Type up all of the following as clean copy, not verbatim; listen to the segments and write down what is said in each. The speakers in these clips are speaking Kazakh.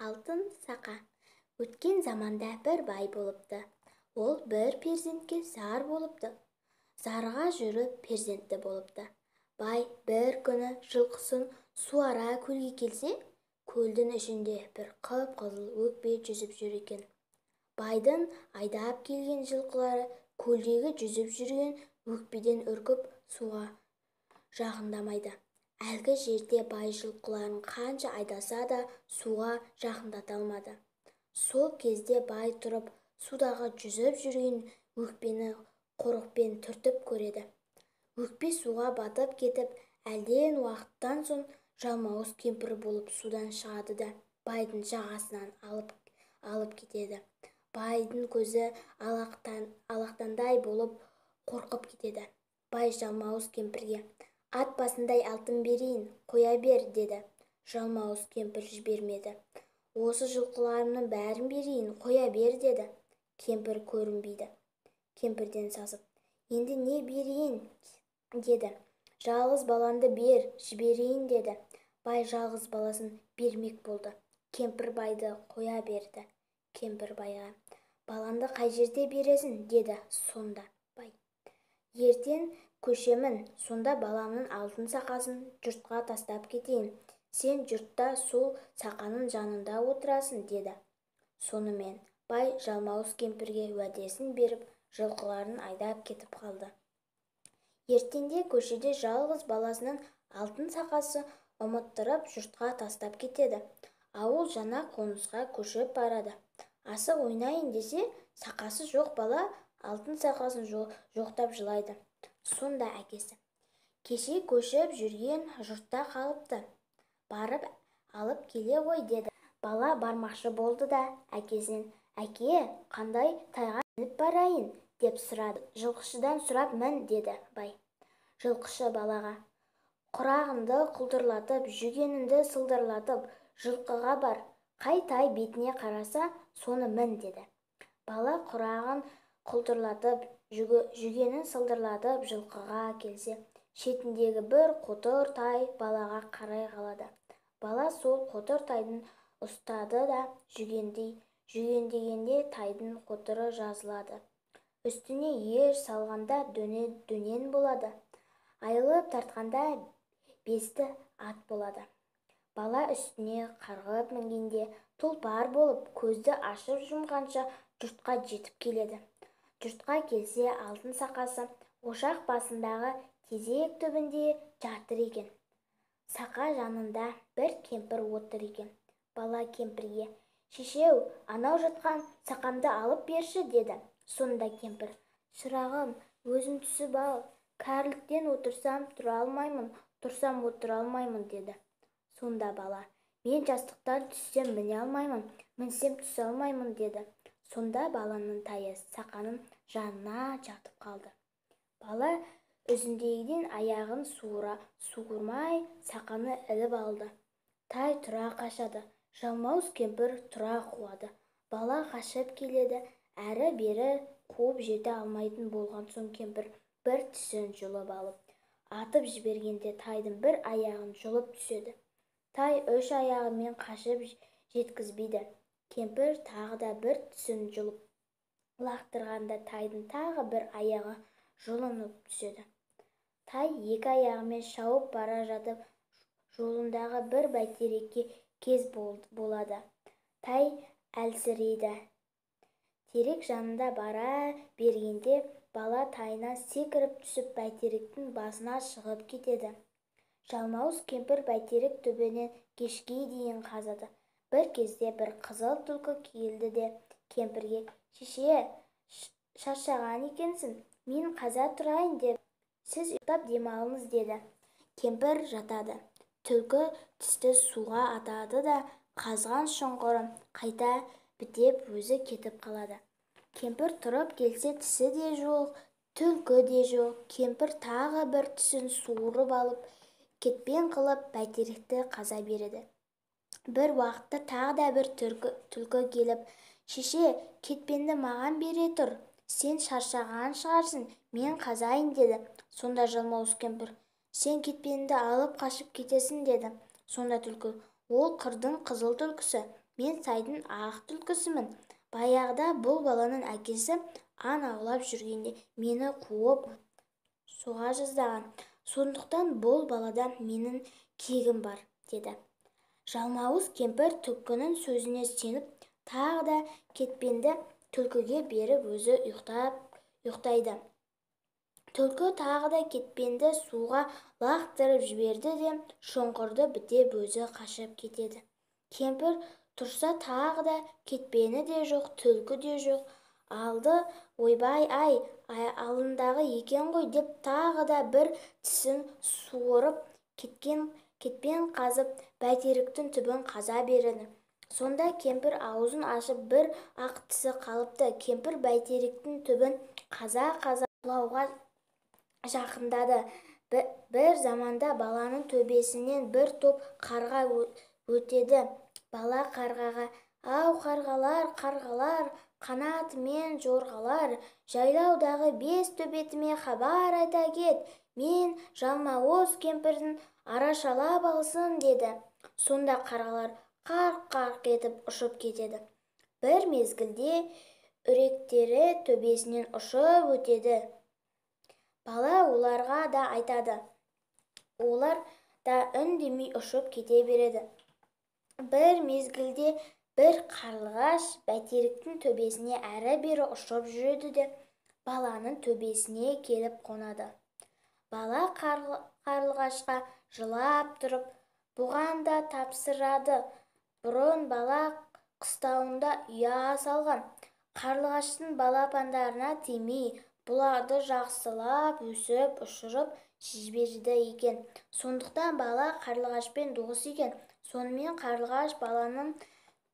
Алтын сақа. Өткен заманда бір бай болыпты. Ол бір перзентке зар болыпты. Зарға жүріп перзентті болыпты. Бай бір күні жылқысын суара көлге келсе, көлдің ішінде бір қып-қызыл өкпе жүзіп жүр екен. Байдың айдап келген жылқылары көлдегі жүзіп жүрген өкпеден үркіп суға жақындамайды. Әлгі жерде бай жылқыларын қанша айдаса да суға жақындата алмады. Сол кезде бай тұрып судағы жүзіп жүрген өкпені қорықпен түртіп көреді. Өкпе суға батып кетіп, әлден уақыттан соң жалмауыз кемпір болып судан шығады да байдың жағасынан алып кетеді. Байдың көзі алақтандай болып қорқып кетеді. Бай жалмауыз кемпірге: «Ат басындай алтын берейін, қоя бер», деді. Жалмауыз кемпір жібермеді. «Осы жылқыларымның бәрін берейін, қоя бер», деді. Кемпір көрінбейді. Кемпірден сасып: «Енді не берейін?» деді. «Жалғыз баланды бер, жіберейін», деді. Бай жалғыз баласын бермек болды. Кемпір байды қоя берді. Кемпір байға: «Баланды қай жерде бересің?» деді. Сонда бай: «Ертең көшемін, сонда баламның алтын сақасын жұртқа тастап кетейін. Сен жұртта сол сақаның жанында отырасың», деді. Сонымен бай жалмауыз кемпірге уәдесін беріп, жылқыларын айдап кетіп қалды. Ертеңде көшеде жалғыз баласының алтын сақасы ұмыттырып жұртқа тастап кетеді. Ауыл жаңа қонысқа көшіп барады. Асық ойнайын десе, сақасы жоқ бала алтын сақасын жоқтап жылайды. Сонда әкесі: «Кеше көшіп жүрген жұртта қалыпты, барып алып келе ғой», деді. Бала бармақшы болды да әкесінен: «Әке, қандай тайға мініп барайын?» деп сұрады. «Жылқышыдан сұрап мін», деді бай. Жылқышы балаға: «Құрағыңды құлдырлатып, жүгеніңді сылдырлатып, жылқыға бар, қай тай бетіне қараса, соны мін», деді. Бала құрағын құлдырлатып, жүгенін сылдырлатып жылқыға келсе, шетіндегі бір қотыр тай балаға қарай қалады. Бала сол қотыр тайдың ұстады да жүгендегенде тайдың қотыры жазылады. Үстіне ер салғанда дөнен болады. Айылып тартқанда бесті ат болады. Бала үстіне қарғып мінгенде тұлпар болып көзді ашып жұмғанша жұртқа жетіп келеді. Жұртқа келсе, алтын сақасы ошақ басындағы тезек түбінде жатыр екен. Сақа жанында бір кемпір отыр екен. Бала кемпірге: «Шешеу, анау жатқан сақамды алып берші», деді. Сонда кемпір: «Шырағым, өзің түсіп ал, кәріліктен отырсам тұра алмаймын, тұрсам отыра алмаймын», деді. Сонда бала: «Мен жастықтан түссем міне алмаймын, мінсем түсе алмаймын», деді. Сонда баланың тайы сақаның жанына жатып қалды. Бала үзіндейден аяғын суырмай сақаны іліп алды. Тай тұра қашады. Жалмауыз кемпір тұра қуады. Бала қашып келеді. Әрі-бері қуып жете алмайтын болған соң кемпір бір тісін жұлып алып атып жібергенде тайдың бір аяғын жұлып түседі. Тай үш аяғымен қашып жеткізбейді. Кемпір тағы да бір тісін жұлып лақтырғанда тайдың тағы бір аяғы жұлынып түседі. Тай екі аяғымен шауып бара жатып жолындағы бір бәйтерекке кез болады. Тай әлсірейді. Терек жанында бара бергенде бала тайынан секіріп түсіп бәйтеректің басына шығып кетеді. Жалмауыз кемпір бәйтерек түбінен кешке дейін қазады. Бір кезде бір қызыл түлкі келді де кемпірге: «Шеше, шаршаған екенсің, мен қаза тұрайын деп, сіз ұйықтап демалыңыз», деді. Кемпір жатады. Түлкі тісті суға атады да қазған шұңқыры қайта бітеп өзі кетіп қалады. Кемпір тұрып келсе, тісі де жоқ, түлкі де жоқ. Кемпір тағы бір тісін суырып алып кетпен қылып бәйтеректі қаза береді. Бір уақытта тағы да бір түлкі келіп: «Шеше, кетпенді маған бере тұр, сен шаршаған шығарсың, мен қазайын», деді. Сонда жалмауыз кемпір: «Сен кетпенді алып қашып кетесің», деді. Сонда түлкі: «Ол қырдың қызыл түлкісі, мен сайдың ақ түлкісімін. Баяғыда бұл баланың әкесі аң аулап жүргенде мені қуып соға жаздаған. Сондықтан бұл баладан менің кегім бар, деді. Жалмауыз кемпір түлкінің сөзіне сеніп, тағы да кетпенді түлкіге беріп өзі ұйықтайды. Түлкі тағы да кетпенді суға лақтырып жіберді де шұңқырды бітеп өзі қашып кетеді. Кемпір тұрса тағы да кетпені де жоқ, түлкі де жоқ. Алды, ойбай-ай, алындағы екен ғой деп тағы да бір тісін суырып кетпен қазып бәйтеректің түбін қаза береді. Сонда кемпір аузын ашып бір ақ тісі қалыпты. Кемпір бәйтеректің түбін қаза-қаза құлауға жақындады. Бір заманда баланың төбесінен бір топ қарға өтеді. Бала қарғаға: «Ау, қарғалар, қарғалар, қанатымен жорғалар, жайлаудағы бес төбетіме хабар айта кет, мен жалмауыз кемпірдің арашалап алсын», деді. Сонда қарғалар қарқ-қарқ етіп ұшып кетеді. Бір мезгілде үректері төбесінен ұшып өтеді. Бала оларға да айтады. Олар да үндемей ұшып кете береді. Бір мезгілде бір қарлығаш бәйтеректің төбесіне әрі-бері ұшып жүреді де баланың төбесіне келіп қонады. Бала қарлығашқа жылап тұрып, бұған да тапсырады. Бұрын бала қыстауында ұя салған. Қарлығаштың балапандарына тимей, бұларды жақсылап өсіп, ұшырып жіберді екен. Сондықтан бала қарлығашпен дос екен. Сонымен қарлығаш баланың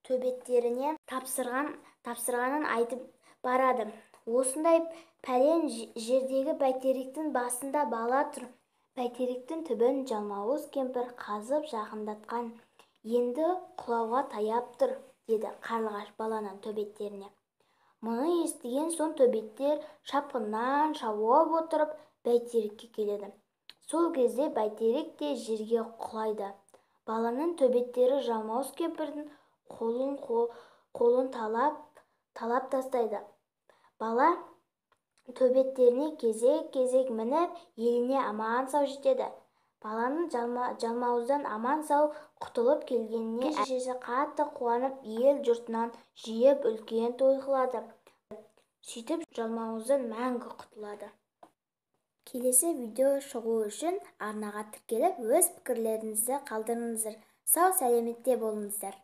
төбеттеріне тапсырғанын айтып барады. Осындай пәлен жердегі бәйтеректің басында бала тұр. Бәйтеректің түбін жалмауыз кемпір қазып жақындатқан. Енді құлауға таяп тұр, деді қарлығаш баланың төбеттеріне. Мұны естіген соң төбеттер шапқыннан шауып отырып бәйтерекке келеді. Сол кезде бәйтерек те жерге құлайды. Баланың төбеттері жалмауыз кемпірдің қолын талап тастайды. Бала төбеттеріне кезек-кезек мініп, еліне аман-сау жетеді. Баланың жалмауыздан аман-сау құтылып келгеніне шешесі қатты қуанып, ел жұртынан жиып үлкен той қылады. Сөйтіп жалмауыздан мәңгі құтылады. Келесі видео шығу үшін арнаға тіркеліп, өз пікірлеріңізді қалдырыңыздар. Сау сәлеметте болыңыздар.